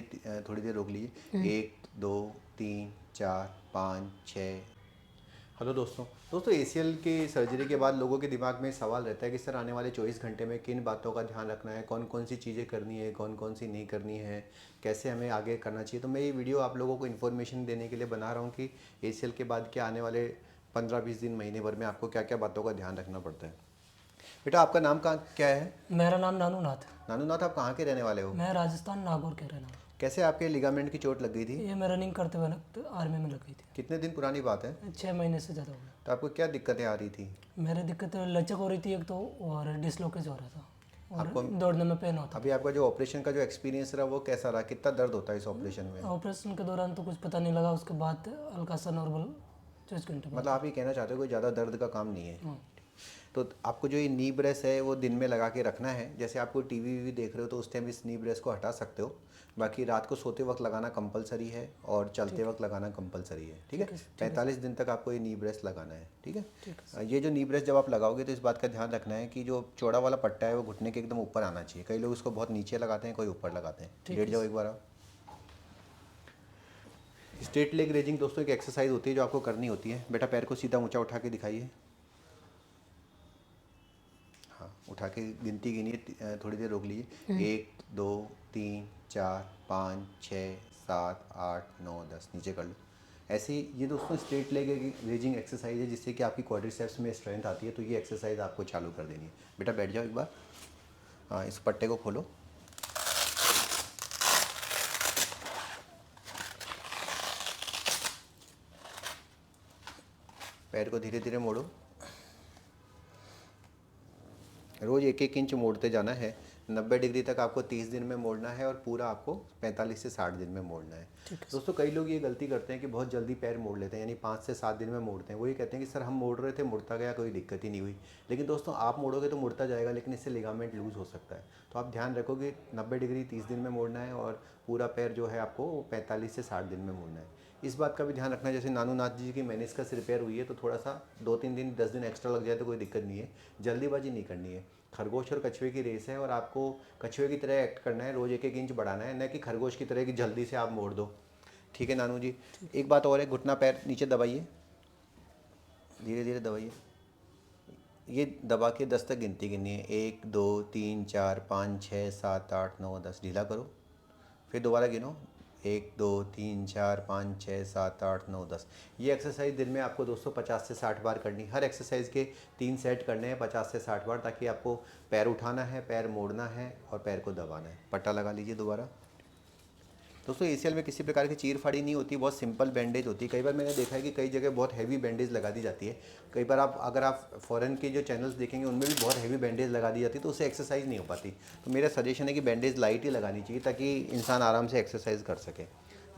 थोड़ी देर रोक लीजिए। 1 2 3 4 5 6। हेलो दोस्तों एसीएल की सर्जरी के बाद लोगों के दिमाग में सवाल रहता है कि सर आने वाले 24 घंटे में किन बातों का ध्यान रखना है, कौन कौन सी चीज़ें करनी है, कौन कौन सी नहीं करनी है, कैसे हमें आगे करना चाहिए। तो मैं ये वीडियो आप लोगों को इन्फॉर्मेशन देने के लिए बना रहा हूँ कि एसीएल के बाद के आने वाले 15-20 दिन, महीने भर में आपको क्या क्या बातों का ध्यान रखना पड़ता है। बेटा आपका नाम क्या है? मेरा नाम नानूनाथ है। नानूनाथ, आप कहाँ के रहने वाले हो? मैं राजस्थान नागौर के रहना हूँ। कैसे आपके लिगामेंट की चोट लग गई थी? ये मैं रनिंग करते वक्त आर्मी में लग गई थी। कितने दिन पुरानी बात है? 6 महीने से ज़्यादा हो गया। तो आपको क्या दिक्कतें आ रही थी? मेरे दिक्कत लचक हो रही थी एक तो, और डिसलोकेज हो रहा था, और आपको दौड़ने में पेन होता। अभी आपका जो ऑपरेशन का जो एक्सपीरियंस रहा वो कैसा रहा? कितना दर्द होता है इस ऑपरेशन में? ऑपरेशन के दौरान तो कुछ पता नहीं लगा, उसके बाद हल्का सा नॉर्मल 24 घंटे बाद। मतलब आप ये कहना चाहते हो कोई ज़्यादा दर्द का काम नहीं है। हाँ। तो आपको जो ये नी ब्रेस है वो दिन में लगा के रखना है। जैसे आपको टीवी वीवी देख रहे हो तो उस टाइम इस नी ब्रेस को हटा सकते हो। बाकी रात को सोते वक्त लगाना कंपलसरी है और चलते वक्त लगाना कंपलसरी है। ठीक है, 45 दिन तक आपको ये नी ब्रेस लगाना है। ठीक है, ये जो नी ब्रेस जब आप लगाओगे तो इस बात का ध्यान रखना है कि जो चौड़ा वाला पट्टा है वो घुटने के एकदम ऊपर आना चाहिए। कई लोग इसको बहुत नीचे लगाते हैं, कोई ऊपर लगाते हैं। लेट जाओ एक बार आप। स्ट्रेट लेग रेजिंग दोस्तों एक एक्सरसाइज होती है जो आपको करनी होती है। बेटा पैर को सीधा ऊंचा उठा के दिखाइए। हाँ, उठा के गिनती गिनिए, थोड़ी देर रोक लीजिए। 1 2 3 4 5 6 7 8 9 10। नीचे कर लो। ऐसे ही ये दोस्तों स्ट्रेट लेग रेजिंग एक्सरसाइज है जिससे कि आपकी क्वाड्रिसेप्स में स्ट्रेंथ आती है। तो ये एक्सरसाइज आपको चालू कर देनी है। बेटा बैठ जाओ एक बार। हाँ, इस पट्टे को खोलो। पैर को धीरे धीरे मोड़ो। रोज़ 1-1 इंच मोड़ते जाना है। 90 डिग्री तक आपको 30 दिन में मोड़ना है और पूरा आपको 45 से 60 दिन में मोड़ना है। दोस्तों कई लोग ये गलती करते हैं कि बहुत जल्दी पैर मोड़ लेते हैं, यानी 5 से 7 दिन में मोड़ते हैं। वो ये कहते हैं कि सर हम मोड़ रहे थे, मुड़ता गया, कोई दिक्कत ही नहीं हुई। लेकिन दोस्तों आप मोड़ोगे तो मुड़ता जाएगा, लेकिन इससे लिगामेंट लूज़ हो सकता है। तो आप ध्यान रखो कि 90 डिग्री 30 दिन में मोड़ना है और पूरा पैर जो है आपको 45 से 60 दिन में मोड़ना है। इस बात का भी ध्यान रखना है, जैसे नानूनाथ जी की मेनिस्कस रिपेयर हुई है तो थोड़ा सा 2-3 दिन 10 दिन एक्स्ट्रा लग जाए तो कोई दिक्कत नहीं है। जल्दीबाजी नहीं करनी है। खरगोश और कछुए की रेस है और आपको कछुए की तरह एक्ट करना है। रोज़ 1-1 इंच बढ़ाना है, न कि खरगोश की तरह कि जल्दी से आप मोड़ दो। ठीक है नानू जी। एक बात और है, घुटना पैर नीचे दबाइए, धीरे धीरे दबाइए। ये दबा के 10 तक गिनती गिननी है। 1 2 3 4 5 6 7 8 9 10। ढीला करो, फिर दोबारा गिनो। 1 2 3 4 5 6 7 8 9 10। ये एक्सरसाइज दिन में आपको दोस्तों 50 से 60 बार करनी। हर एक्सरसाइज के 3 सेट करने हैं 50 से 60 बार, ताकि आपको पैर उठाना है, पैर मोड़ना है और पैर को दबाना है। पट्टा लगा लीजिए दोबारा। दोस्तों एसीएल में किसी प्रकार की चीर फाड़ी नहीं होती, बहुत सिंपल बैंडेज होती है। कई बार मैंने देखा है कि कई जगह बहुत हैवी बैंडेज लगा दी जाती है। कई बार अगर आप फॉरेन के जो चैनल्स देखेंगे उनमें भी बहुत हैवी बैंडेज लगा दी जाती है, तो उससे एक्सरसाइज नहीं हो पाती। तो मेरा सजेशन है कि बैंडेज लाइट ही लगानी चाहिए ताकि इंसान आराम से एक्सरसाइज कर सके।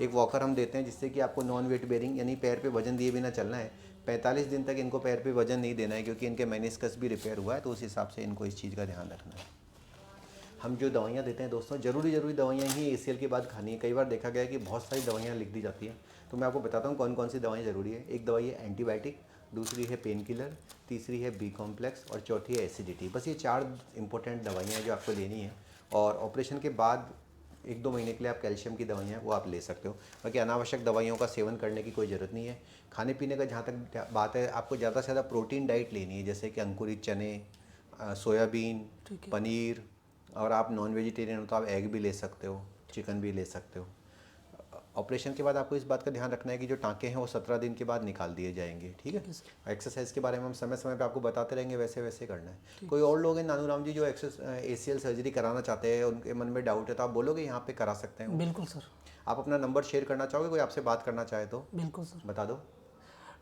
एक वॉकर हम देते हैं जिससे कि आपको नॉन वेट बेरिंग यानी पैर पे वजन दिए बिना चलना है। 45 दिन तक इनको पैर पे वजन नहीं देना है, क्योंकि इनके मेनिस्कस भी रिपेयर हुआ है, तो उस हिसाब से इनको इस चीज़ का ध्यान रखना है। हम जो दवाइयाँ देते हैं दोस्तों, ज़रूरी दवाइयाँ ही एसीएल के बाद खानी है। कई बार देखा गया है कि बहुत सारी दवाइयाँ लिख दी जाती हैं, तो मैं आपको बताता हूँ कौन कौन सी दवाएँ ज़रूरी है। एक दवाई है एंटीबायोटिक, दूसरी है पेन किलर, तीसरी है बी कॉम्प्लेक्स और चौथी है एसिडिटी। बस ये 4 इंपॉर्टेंट दवाइयाँ हैं जो आपको लेनी है। और ऑपरेशन के बाद 1-2 महीने के लिए आप कैल्शियम की दवाइयाँ वो आप ले सकते हो। बाकी अनावश्यक दवाइयों का सेवन करने की कोई ज़रूरत नहीं है। खाने पीने का जहाँ तक बात है, आपको ज़्यादा से ज़्यादा प्रोटीन डाइट लेनी है, जैसे कि अंकुरित चने, सोयाबीन, पनीर, और आप नॉन वेजिटेरियन हो तो आप एग भी ले सकते हो, चिकन भी ले सकते हो। ऑपरेशन के बाद आपको इस बात का ध्यान रखना है कि जो टाँके हैं वो 17 दिन के बाद निकाल दिए जाएंगे। ठीक है। एक्सरसाइज के बारे में हम समय समय पे आपको बताते रहेंगे, वैसे वैसे करना है। कोई और लोग हैं नानूराम जी जो एसीएल सर्जरी कराना चाहते हैं, उनके मन में डाउट है, तो आप बोलोगे यहाँ पे करा सकते हैं? बिल्कुल सर। आप अपना नंबर शेयर करना चाहोगे, कोई आपसे बात करना चाहे तो? बिल्कुल सर, बता दो।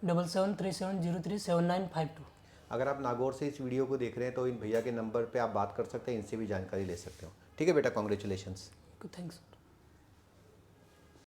7737037952। अगर आप नागौर से इस वीडियो को देख रहे हैं तो इन भैया के नंबर पे आप बात कर सकते हैं, इनसे भी जानकारी ले सकते हो। ठीक है बेटा, कॉन्ग्रेचुलेशंस। थैंक्स।